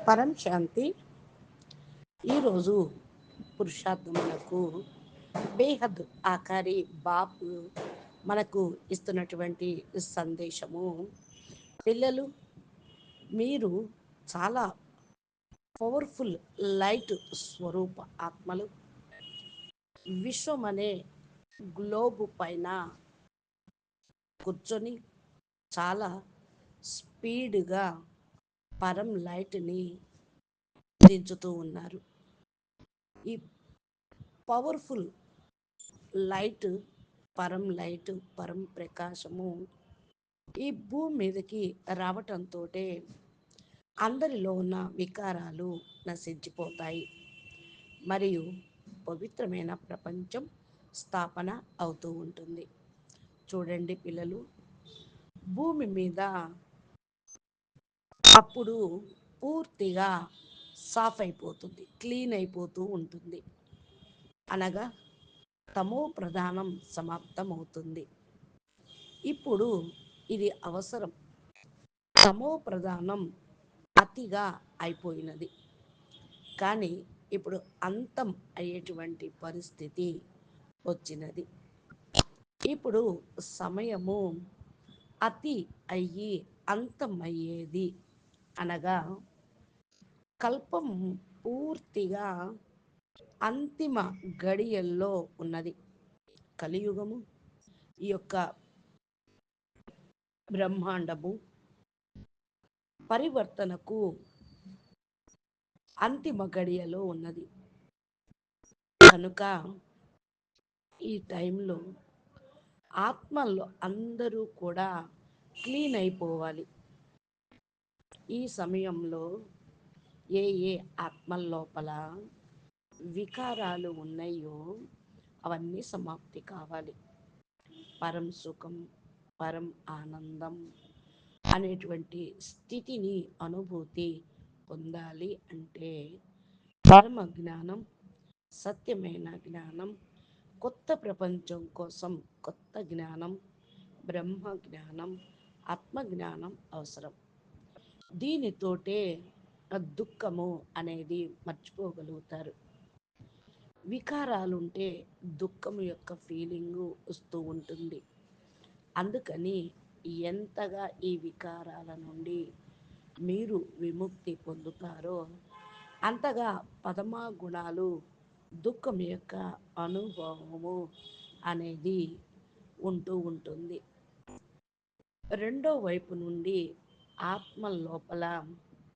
పరం శాంతి. ఈరోజు పురుషార్థములకు బేహద్ ఆకారి బాపు మనకు ఇస్తున్నటువంటి సందేశము, పిల్లలు, మీరు చాలా పవర్ఫుల్ లైట్ స్వరూప ఆత్మలు. విశ్వం అనే గ్లోబ్ పైన కూర్చొని చాలా స్పీడ్గా పరం లైట్ని దించుతూ ఉన్నారు. ఈ పవర్ఫుల్ లైట్, పరం లైట్, పరం ప్రకాశము ఈ భూమి మీదకి రావటంతో అందరిలో ఉన్న వికారాలు నశించిపోతాయి మరియు పవిత్రమైన ప్రపంచం స్థాపన అవుతూ ఉంటుంది. చూడండి పిల్లలు, భూమి మీద అప్పుడు పూర్తిగా సాఫ్ అయిపోతుంది, క్లీన్ అయిపోతూ ఉంటుంది. అనగా తమో ప్రధానం సమాప్తం అవుతుంది. ఇప్పుడు ఇది అవసరం. తమో ప్రధానం అతిగా అయిపోయినది, కానీ ఇప్పుడు అంతం అయ్యేటువంటి పరిస్థితి వచ్చినది. ఇప్పుడు సమయము అతి అయ్యి అంతమయ్యేది, అనగా కల్పం పూర్తిగా అంతిమ గడియల్లో ఉన్నది. కలియుగము, ఈ యొక్క బ్రహ్మాండము పరివర్తనకు అంతిమ గడియలో ఉన్నది. కనుక ఈ టైంలో ఆత్మల్లో అందరూ కూడా క్లీన్ అయిపోవాలి. ఈ సమయంలో ఏ ఏ ఆత్మల లోపల వికారాలు ఉన్నాయో అవన్నీ సమాప్తి కావాలి. పరం సుఖం, పరం ఆనందం అనేటువంటి స్థితిని అనుభూతి పొందాలి అంటే పరమ జ్ఞానం, సత్యమైన జ్ఞానం, కొత్త ప్రపంచం కోసం కొత్త జ్ఞానం, బ్రహ్మ జ్ఞానం, ఆత్మ జ్ఞానం అవసరం. దీనితోటే దుఃఖము అనేది మర్చిపోగలుగుతారు. వికారాలుంటే దుఃఖము యొక్క ఫీలింగు వస్తూ ఉంటుంది. అందుకని ఎంతగా ఈ వికారాల నుండి మీరు విముక్తి పొందుతారో అంతగా పదమా గుణాలు దుఃఖం యొక్క అనుభవము అనేది ఉంటూ ఉంటుంది. రెండో వైపు నుండి ఆత్మ లోపల